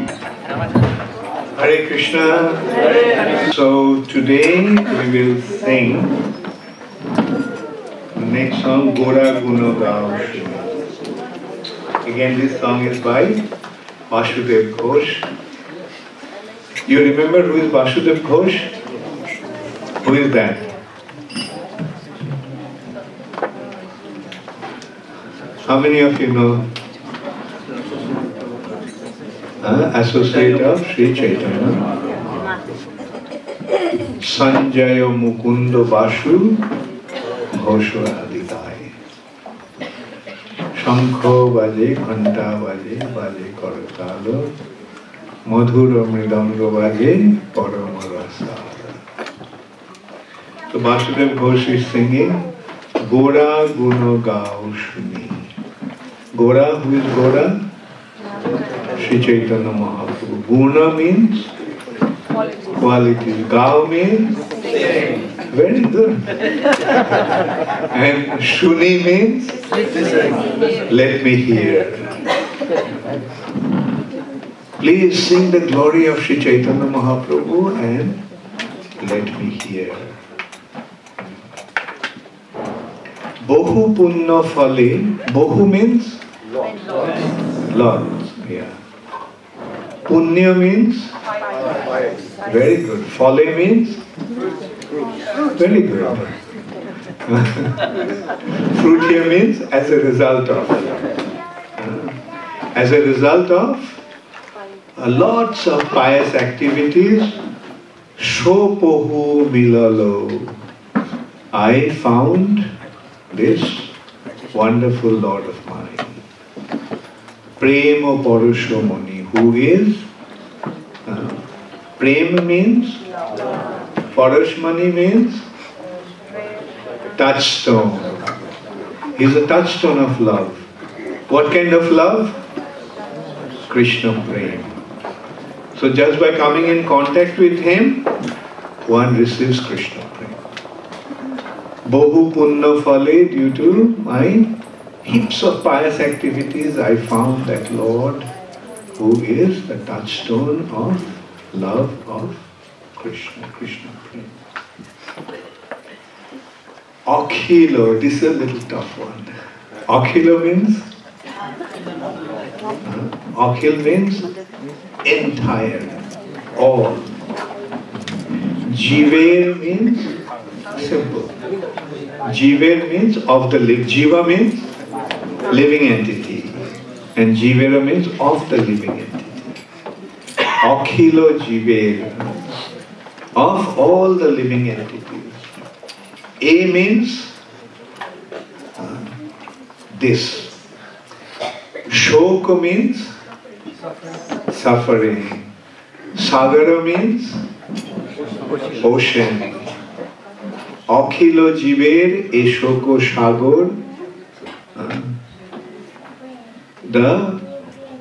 Hare Krishna. So today we will sing the next song, Gora Guno Gao. Again, this song is by Vasudev Ghosh. You remember who is Vasudev Ghosh? Who is that? How many of you know? Associate of Sri Chaitanya. Sanjaya Mukunda Vasu Ghosha Adidai. Shankho Vaje, Khanta Vaje, Vaje Koratalo, Madhura Mridanga Vaje, Paramarasada. So Vasudev Ghosh is singing Gora Guno Gao Shuni. Gora, who is Gora? Sri Chaitanya Mahaprabhu. Guna means quality. Gao means very good. And Shuni means let me hear. Please sing the glory of Sri Chaitanya Mahaprabhu and let me hear. Bohu punna phale. Bohu means Lord. Yeah. Punya means very good. Phale means very good. Fruit here means as a result of. As a result of lots of pious activities, Shopohu Milalo, I found this wonderful Lord of mine. Prema Parushomani, who is Prema means Parushmani means touchstone. He is a touchstone of love. What kind of love? Krishna Prema. So just by coming in contact with him, one receives Krishna Prema. Bohu punna phale, due to my heaps of pious activities, I found that Lord who is the touchstone of love of Krishna, Krishna Prema. Akhilo, this is a little tough one. Akhilo means? Akhil means entire, all. Jiver means simple. Jiver means of the living. Jiva means living entity. And Jivera means of the living entity. Akhilo Jivera, of all the living entities. A means this. Shoka means suffering. Sagara means ocean. Akhilo Jiver Eshoko Shagor, the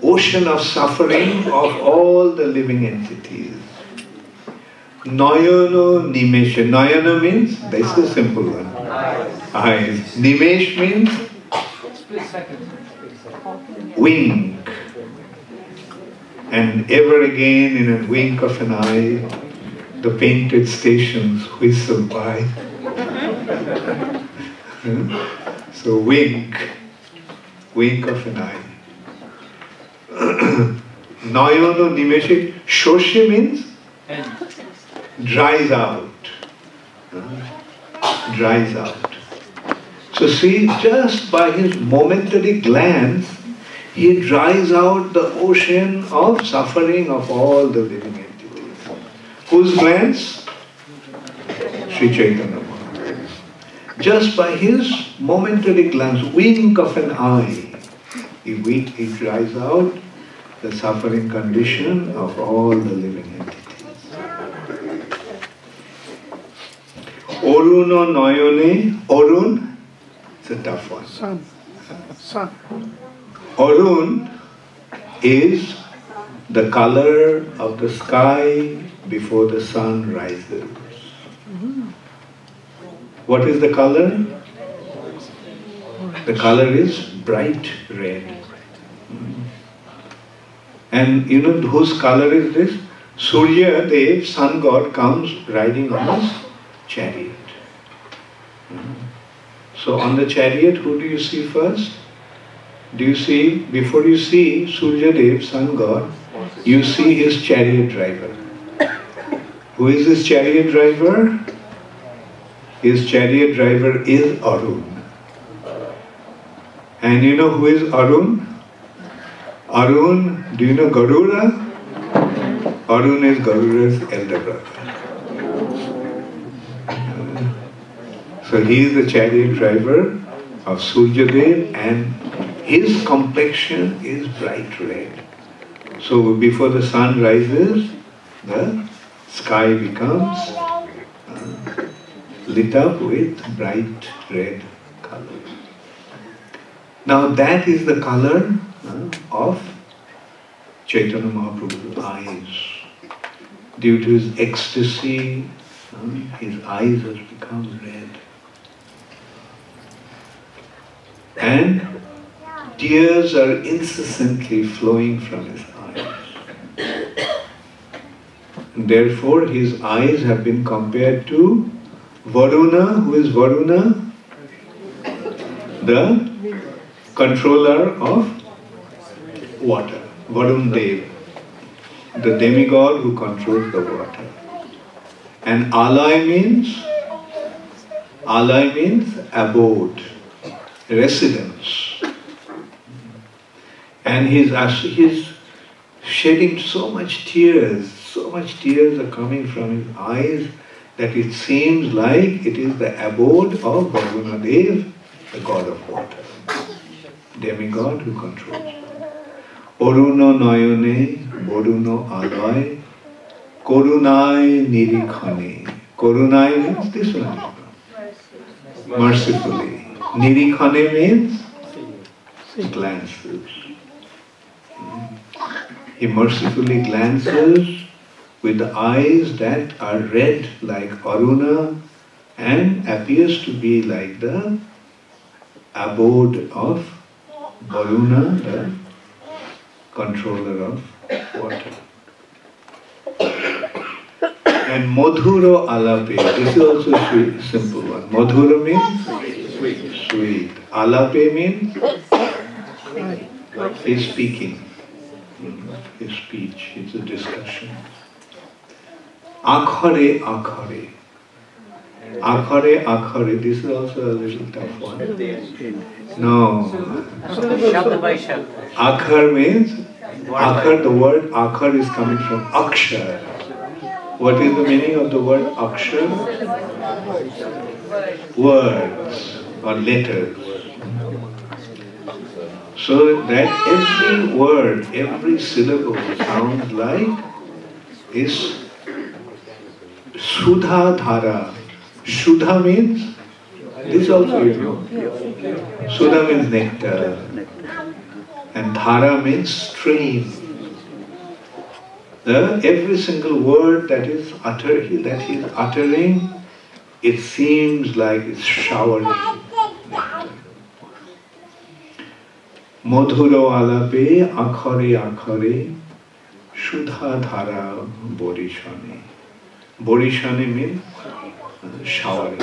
ocean of suffering of all the living entities. Nayana Nimesha. Nayana means, this is a simple one. Eyes. Nimesh means wink. And ever again in a wink of an eye, the painted stations whistle by. So wink. Wink of an eye. Nayana Nimeshi. Shoshi means dries out. Dries out. So see, just by his momentary glance, he dries out the ocean of suffering of all the living entities. Whose glance? Sri Chaitanya Mahaprabhu. Just by his momentary glance, wink of an eye, he dries out the suffering condition of all the living entities. Oruna Nayone, Orun, it's a tough one. Sun. Orun is the color of the sky before the sun rises. What is the color? The color is bright red. And you know whose color is this? Surya Dev, sun god, comes riding on his chariot. So on the chariot, who do you see first? Do you see, before you see Surya Dev, sun god, you see his chariot driver. Who is his chariot driver? His chariot driver is Arun. And you know who is Arun? Arun, do you know Garuda? Arun is Garuda's elder brother. So he is the chariot driver of Suryadev, and his complexion is bright red. So before the sun rises, the sky becomes lit up with bright red color. Now that is the color of Chaitanya Mahaprabhu's eyes. Due to his ecstasy, his eyes have become red. And tears are incessantly flowing from his eyes. And therefore his eyes have been compared to Varuna. Who is Varuna? The controller of water. Varun Dev, the demigod who controls the water. And Alai means abode, residence. And he's shedding so much tears are coming from his eyes that it seems like it is the abode of Varuna Dev, the god of water, demigod who controls. Oruno Noyone, Boruno Alai, Korunai Nirikhane. Korunai means this one. Mercifully. Nirikhane means glances. He mercifully glances with the eyes that are red like Aruna and appears to be like the abode of Varuna, the controller of water. And Madhuro Alape, this is also a sweet, simple one. Madhuro means sweet. Alape means his speaking, his speech, it's a discussion. Akhare, akhare. Akhare, akhare, this is also a little tough one. No. Akhar means, akhar, the word akhar is coming from akshar. What is the meaning of the word akshar? Words or letters. So that every word, every syllable sounds like is Sudha Dhara. Sudha means, this also you know. Sudha means nectar. And Dhara means stream. Every single word that he is uttering, it seems like it's showering nectar. Madhuro alape, akhare akhare, Sudha Dhara borishane. Borishane means showering.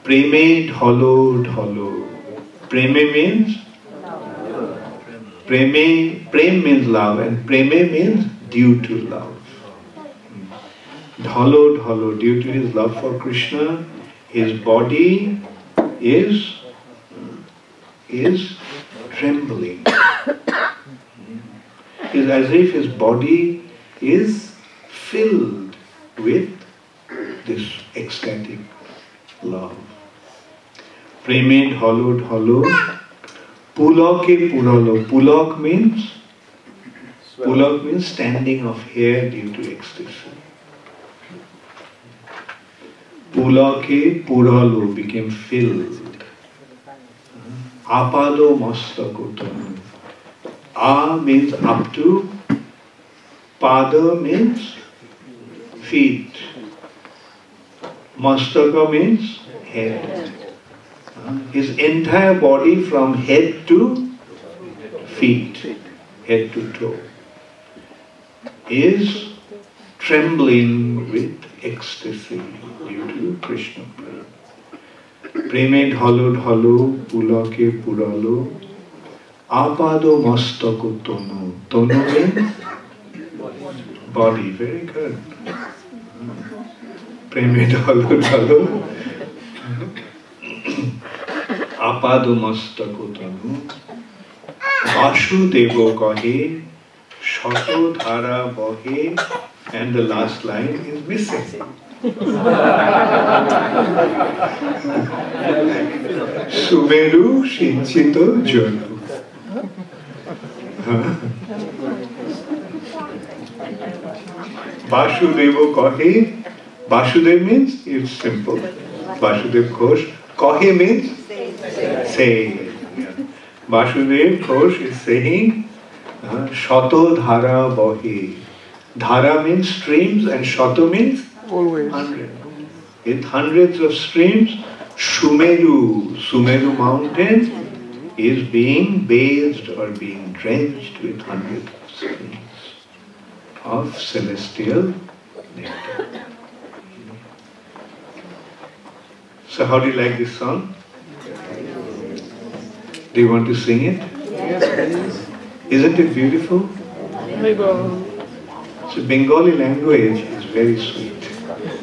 Preme dholo dholo. Preme means prem means love, and preme means due to love. Dhalo dhalo, due to his love for Krishna, his body is trembling. It's as if his body is filled with this ecstatic love. Preme dhalo dhalo. Pulake puralo. Pulak means standing of hair due to ecstasy. Pulake puralo became filled. Apado mastakotam. A means up to. Pada means feet. Mastaka means head. His entire body from head to feet, head to toe, is trembling with ecstasy due to Krishna Prem. Preme dhalo dhalo, pulake puralo, apado mastako tono. Tono means body, very good. Preme dhalo dhalo, apado mastako tono. Vasudevo kahe, shato dhara bahe, and the last line is missing. Sumeru Shinchito Jonu. Vasudevo Kahe. Vasudev means it's simple. Vasudev Ghosh. Kahe means say. Vasudev Ghosh is saying Shato Dhara Bahe. Dhara means streams and Shato means always. 100. With hundreds of streams, Sumeru mountain is being bathed or being drenched with hundreds of streams of celestial nectar. So how do you like this song? Do you want to sing it? Yes, please. Isn't it beautiful? So Bengali language is very sweet.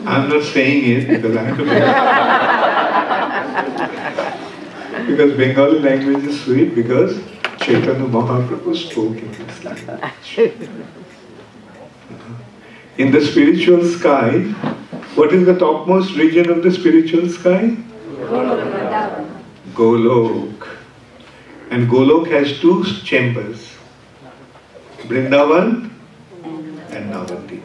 I'm not saying it because I'm a Bengali. Because Bengali language is sweet because Chaitanya Mahaprabhu spoke in this language. In the spiritual sky, what is the topmost region of the spiritual sky? Golok. And Golok has two chambers, Vrindavan and Navadvip.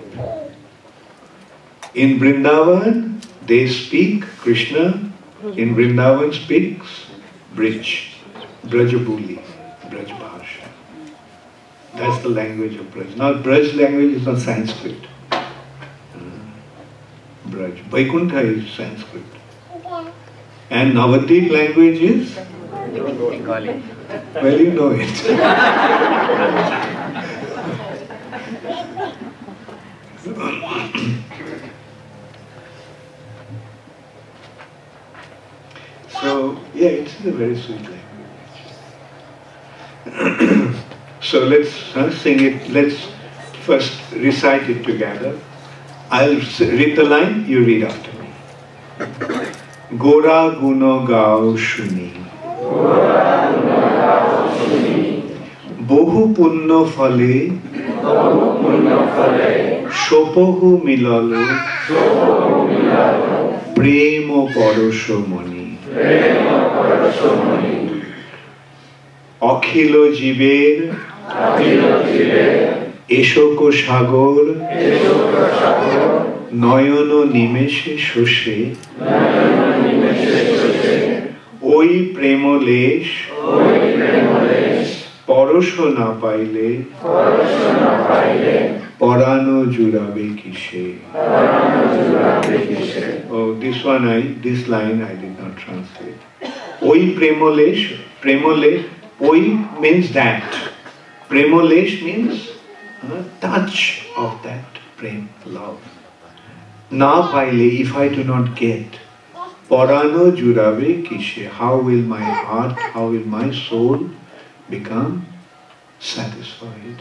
In Vrindavan, they speak Krishna. In Vrindavan speaks Brij, Brajabuli, Braj Bhasha. That's the language of Braj. Now, Braj language is not Sanskrit. Braj. Vaikuntha is Sanskrit. And Navadvip language is? Bengali. Well, you know it. So, yeah, it's a very sweet language. So let's sing it. Let's first recite it together. I'll read the line, you read after me. Gora guno gao shuni. Bohu punno phale. Shopohu milalo. Premo porosho moni. Akhilo jiber. Eshoko সাগর নয়ন নিমেষে শোষে ওই প্রেমলেশ পরশ না পাইলে পরানো জুড়াবে কিসে. Oh, this line I did not translate. ওই প্রেমলেশ, প্রেমলেশ, ওই means that. Premolesh means touch of that prem, love. Na paile, if I do not get, porano jurabe kishe, how will my heart, how will my soul become satisfied?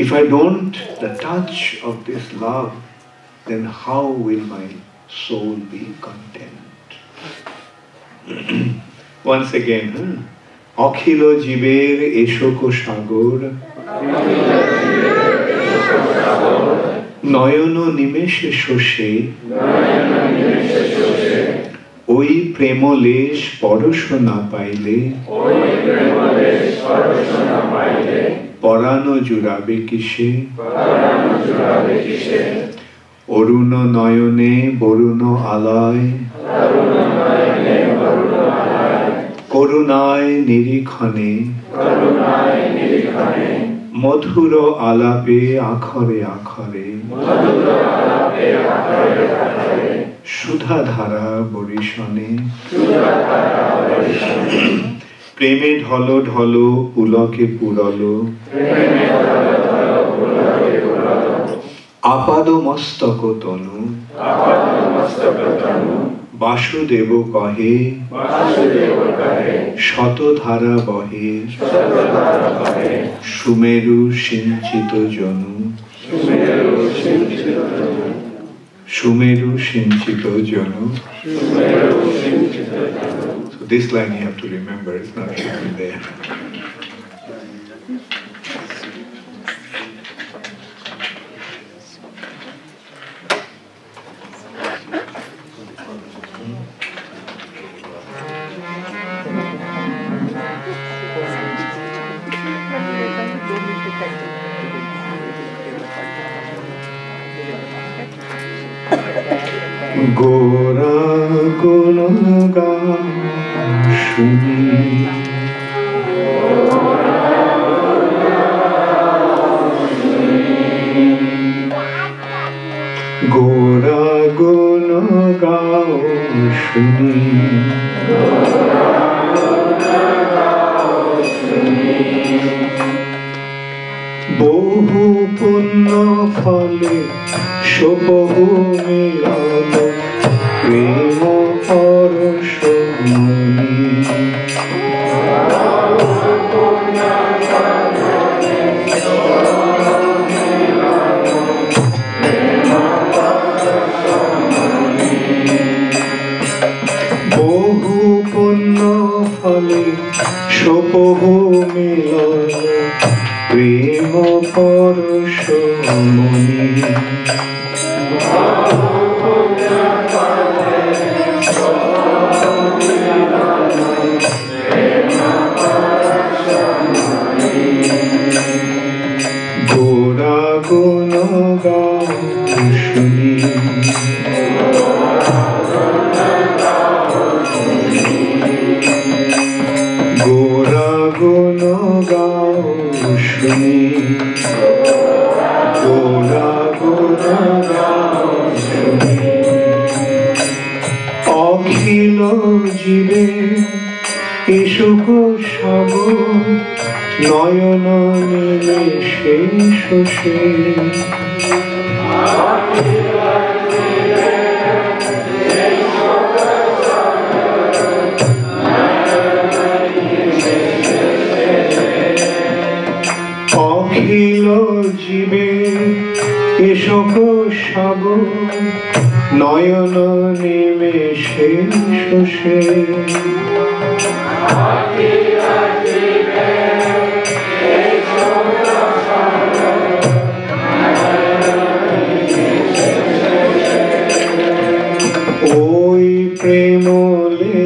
If I don't the touch of this love, then how will my soul be content? Once again, Akhilo jiber eshoko shagor নয়নো নিমেষে শোষে ওই প্রেমলেশ পরশ না পাইলে পরানো জুড়াবে কিসে. অরুণ নয়নে বরুণ আলয় করুণায় নিরীক্ষণে মধুর আলাপে আখরে আখরে সুধাধারা বরিশনে প্রেমে ঢলো ঢলো পুলকে পুরলো আপাদ মস্তক তনু বাসুদেব কহে শতধারা বহে সুমেরু সিঞ্চিত জনু সুমেরু সিঞ্চিত জনু. So this line you have to remember, it's not written there. গোরা গুণ গান শুনি গোরা গুণ গাও শুনি বহু পুণ্য ফলে সবহু মিলন প্রেম পরশমণি. বহু পুণ্য ফলে সবহু মিলন প্রেম পরশমণি. গোরা গুণ গাও শুনি গোরা গুণ গাও শুনি গোরা গুণ গাও শুনি. অখিল জীবে এসুক সব নয়ন নিমেষে শোষে. অখিল জীবে এসক সব নয়ন নিমেষে শোষে. ওই প্রেমলে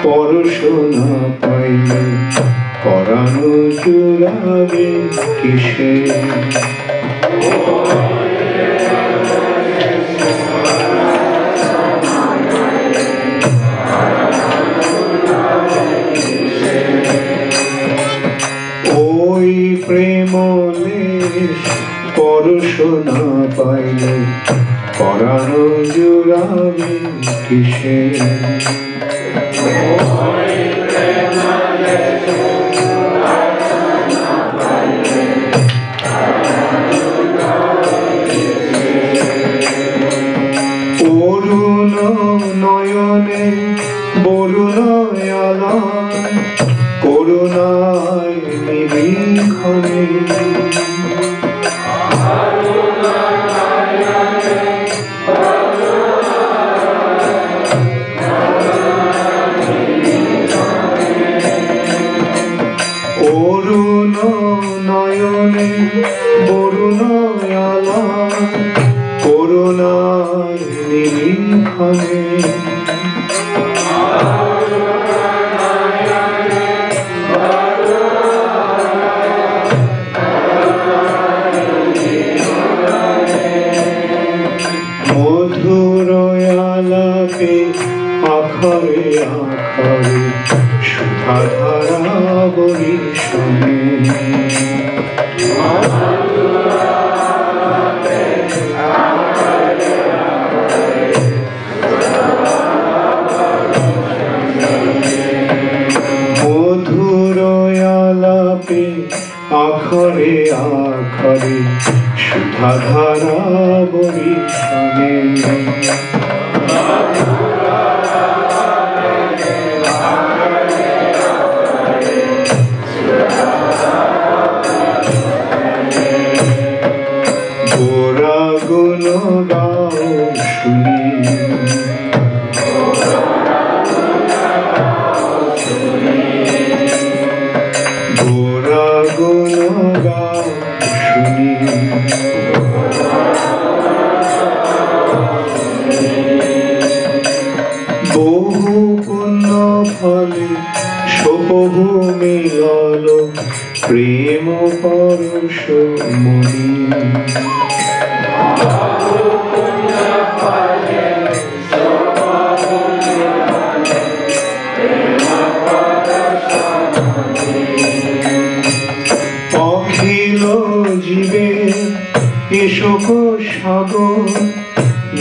পরশ না পাইলে পরাণ জুড়াবে কিসে. ওই প্রেমলে পরশ না পাইলে পরাণ জুড়াবে কিসে. অরুণ নয়নে বরুণ আলায় করুণায় নিরীক্ষণে. অরুণ নয়নে বরুণ আলায় করুণায় নিরীক্ষণে. মধুর আলাপে আখরে আখরে সুধাধারা বরিশনে. আখরে আখরে সুধাধারা বরিশানে। গোরা গুণ গাও শুনি, গোরা গুণ গাও শুনি, বহু পুণ্য ফলে সবহু মিলল প্রেম পরশ মনি। অখিল জীবে এসক সাগর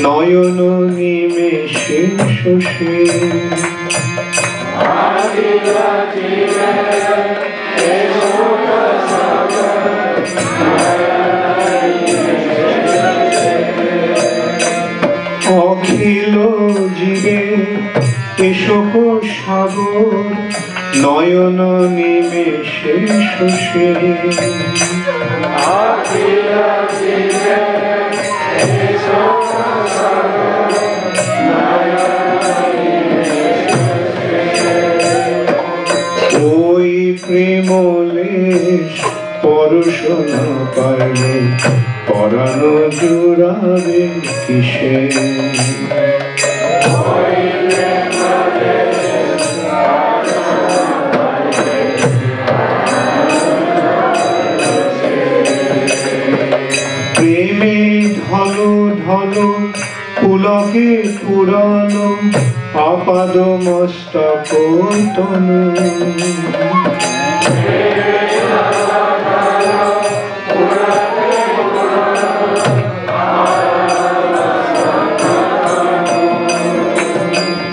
নয়ন নিমেষে শোষে। অখিল জীবে এসক সাগর নয়ন নিমেষে শোষে। ওই প্রেমলেশ পরশ না পাইলে পরাণ জুড়াবে কিসে। প্রেমে ধল ধল পুলকে পুরানো আপাদ মস্তক তনু।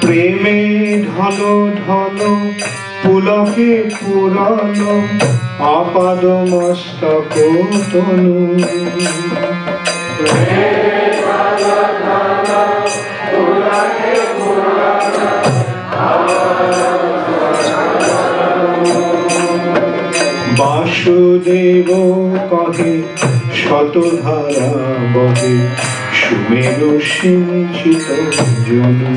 প্রেমে ঢল ঢল পুলকে পুরানো আপাদ মস্তক তনু। বাসুদেব কহে শতধারা বহে সুমেরু সিঞ্চিত জনু।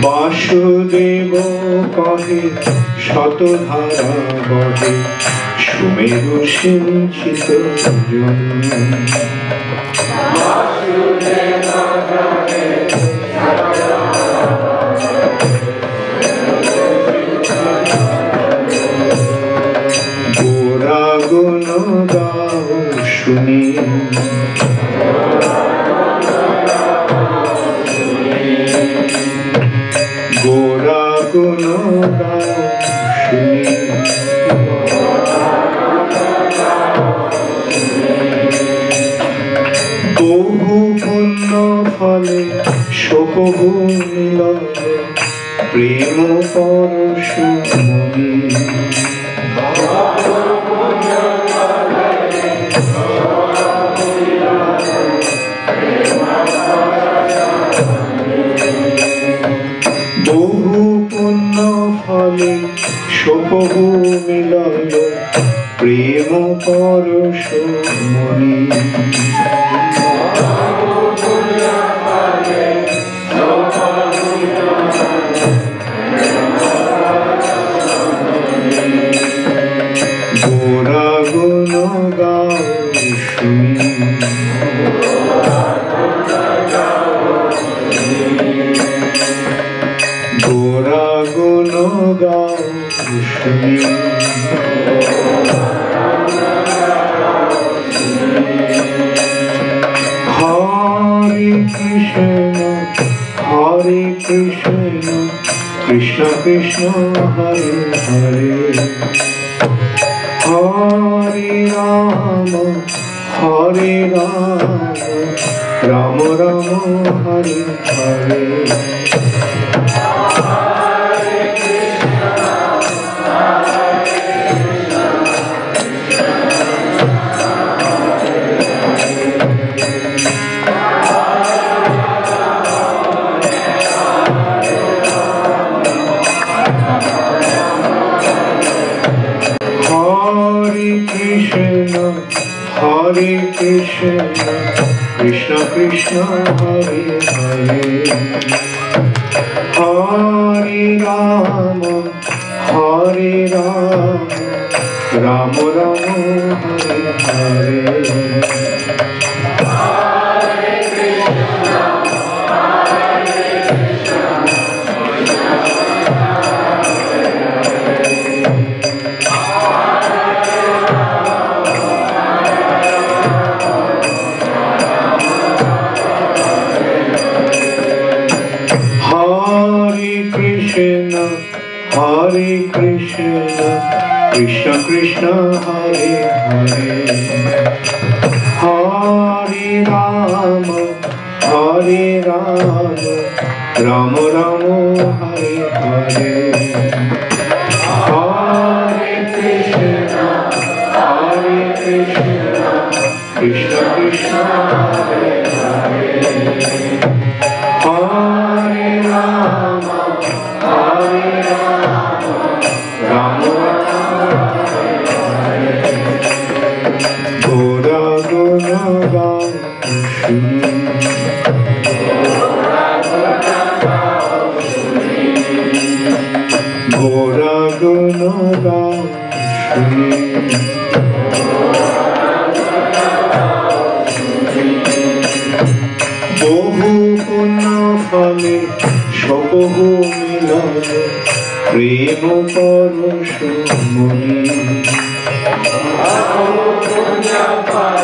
বাসুদেব কহে শতধারা বহে সুমেরু সিঞ্চিত জনু। গোরা গুণ গাও শুনি, গোরা গুণ গাও শুনি, বহু পুণ্য ফলে শোকভূ মিলল প্রেম পরশ মনি। বহু পুণ্য ফলে শোকভূ মিলল প্রেম পরশ মনি। গোরা গুণ গাও শুনি, গোরা গুণ গাও শুনি। হরে কৃষ্ণ হরে কৃষ্ণ কৃষ্ণ কৃষ্ণ হরে হরে, হরে রাম হরে Ram Ram Ram Hare Hare Hare Krishna, Krishna Krishna, Hare Hare, Hare Rama, Hare Rama, Rama Rama, Hare Hare. Hare Krishna, Krishna Krishna, Hare Hare, Hare Rama, Hare Rama, Rama Rama, Hare Hare, Hare Krishna, Krishna Krishna, Hare Hare, Hare Rama, Hare Rama, Rama Rama, Hare Hare. Gora Gora Ram Shuni, Gora Gora Ram Shuni, বহু পুণ্য ফলে সবহু মিলনে প্রেম পরশ মনি, বহু পুণ্য ফলে